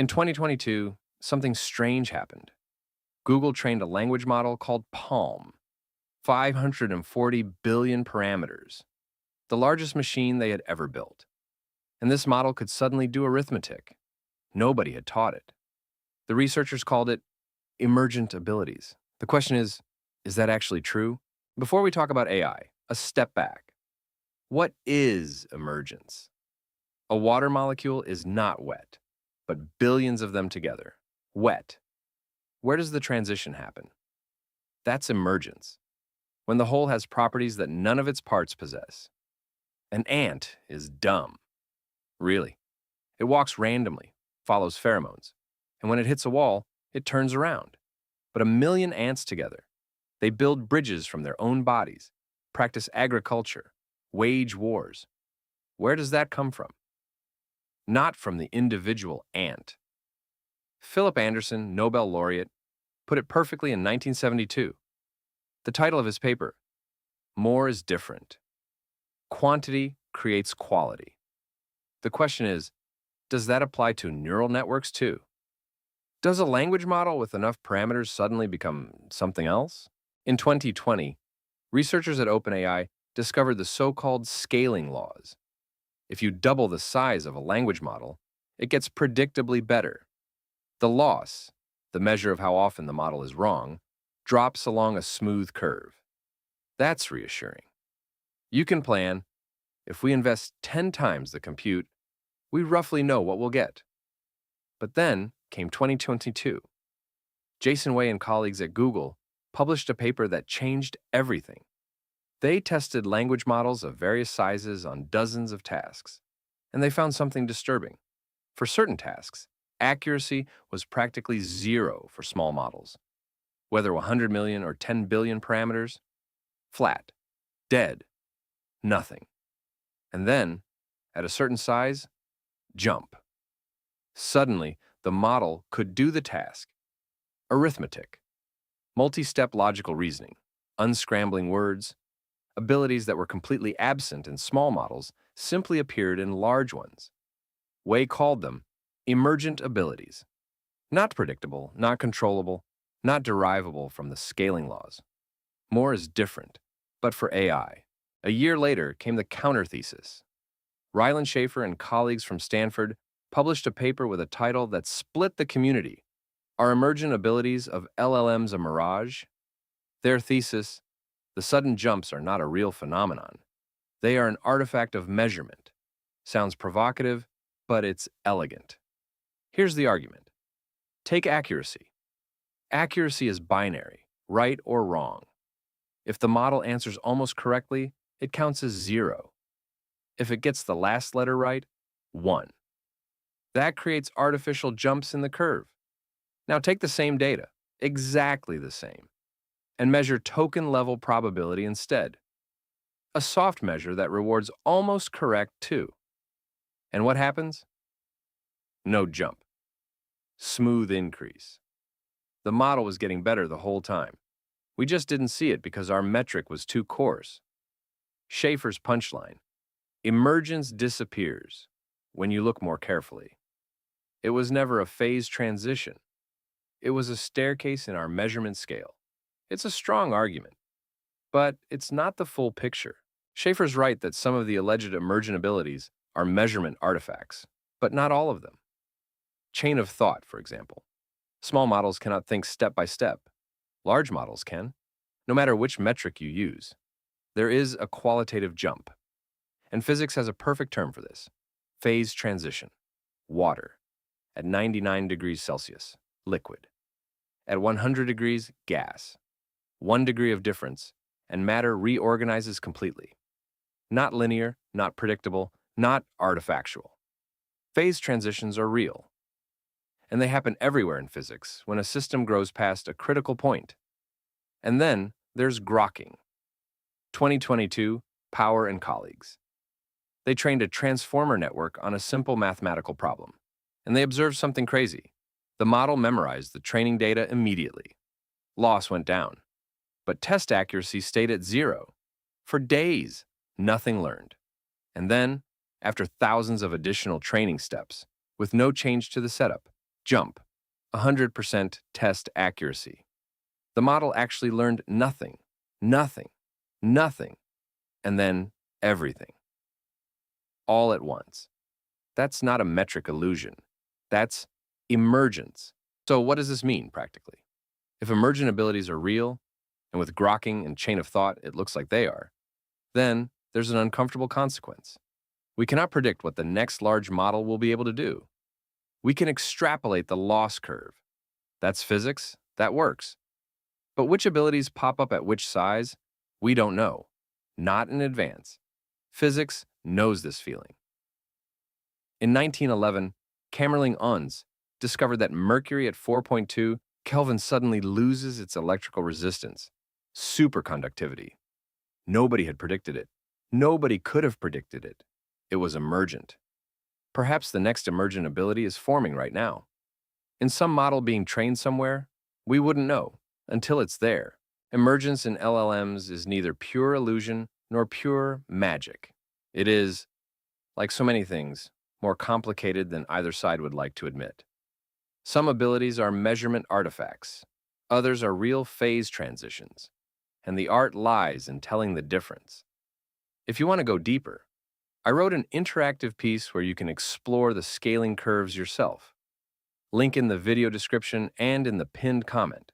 In 2022, something strange happened. Google trained a language model called Palm, 540 billion parameters, the largest machine they had ever built. And this model could suddenly do arithmetic. Nobody had taught it. The researchers called it emergent abilities. The question is that actually true? Before we talk about AI, a step back. What is emergence? A water molecule is not wet, but billions of them together. Wet. Where does the transition happen? That's emergence, when the whole has properties that none of its parts possess. An ant is dumb. Really. It walks randomly, follows pheromones, and when it hits a wall, it turns around. But a million ants together, they build bridges from their own bodies, practice agriculture, wage wars. Where does that come from? Not from the individual ant. Philip Anderson, Nobel laureate, put it perfectly in 1972. The title of his paper, More is Different. Quantity creates quality. The question is, does that apply to neural networks too? Does a language model with enough parameters suddenly become something else? In 2020, researchers at OpenAI discovered the so-called scaling laws. If you double the size of a language model, it gets predictably better. The loss, the measure of how often the model is wrong, drops along a smooth curve. That's reassuring. You can plan, if we invest 10 times the compute, we roughly know what we'll get. But then came 2022. Jason Wei and colleagues at Google published a paper that changed everything. They tested language models of various sizes on dozens of tasks, and they found something disturbing. For certain tasks, accuracy was practically zero for small models. Whether 100 million or 10 billion parameters, flat, dead, nothing. And then, at a certain size, jump. Suddenly, the model could do the task. Arithmetic, multi-step logical reasoning, unscrambling words, abilities that were completely absent in small models simply appeared in large ones. Wei called them emergent abilities. Not predictable, not controllable, not derivable from the scaling laws. More is different, but for AI. A year later came the counter-thesis. Ryland Schaeffer and colleagues from Stanford published a paper with a title that split the community. Are emergent abilities of LLMs a mirage? Their thesis, the sudden jumps are not a real phenomenon. They are an artifact of measurement. Sounds provocative, but it's elegant. Here's the argument. Take accuracy. Accuracy is binary, right or wrong. If the model answers almost correctly, it counts as 0. If it gets the last letter right, 1. That creates artificial jumps in the curve. Now take the same data, exactly the same, and measure token-level probability instead. A soft measure that rewards almost correct too. And what happens? No jump. Smooth increase. The model was getting better the whole time. We just didn't see it because our metric was too coarse. Schaeffer's punchline: emergence disappears when you look more carefully. It was never a phase transition. It was a staircase in our measurement scale. It's a strong argument, but it's not the full picture. Schaeffer's right that some of the alleged emergent abilities are measurement artifacts, but not all of them. Chain of thought, for example. Small models cannot think step by step. Large models can, no matter which metric you use. There is a qualitative jump. And physics has a perfect term for this. Phase transition. Water. At 99 degrees Celsius, liquid. At 100 degrees, gas. 1 degree of difference, and matter reorganizes completely. Not linear, not predictable, not artifactual. Phase transitions are real. And they happen everywhere in physics when a system grows past a critical point. And then there's Grokking. 2022, Power and colleagues. They trained a transformer network on a simple mathematical problem. And they observed something crazy. The model memorized the training data immediately. Loss went down. But test accuracy stayed at 0. For days, nothing learned. And then, after thousands of additional training steps, with no change to the setup, Jump. 100% test accuracy. The model actually learned nothing, nothing, nothing, and then everything. All at once. That's not a metric illusion. That's emergence. So what does this mean, practically? If emergent abilities are real, and with Grokking and chain of thought it looks like they are, then there's an uncomfortable consequence. We cannot predict what the next large model will be able to do. We can extrapolate the loss curve. That's physics, that works. But which abilities pop up at which size? We don't know. Not in advance. Physics knows this feeling. In 1911, Kamerlingh Onnes discovered that mercury at 4.2 Kelvin suddenly loses its electrical resistance, superconductivity. Nobody had predicted it. Nobody could have predicted it. It was emergent. Perhaps the next emergent ability is forming right now. In some model being trained somewhere, we wouldn't know until it's there. Emergence in LLMs is neither pure illusion nor pure magic. It is, like so many things, more complicated than either side would like to admit. Some abilities are measurement artifacts. Others are real phase transitions. And the art lies in telling the difference. If you want to go deeper, I wrote an interactive piece where you can explore the scaling curves yourself. Link in the video description and in the pinned comment.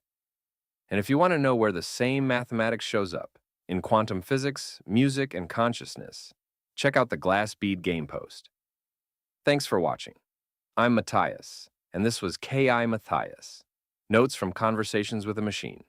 And if you want to know where the same mathematics shows up, in quantum physics, music, and consciousness, check out the Glass Bead game post. Thanks for watching. I'm Matthias, and this was KI-Mathias, Notes from Conversations with a Machine.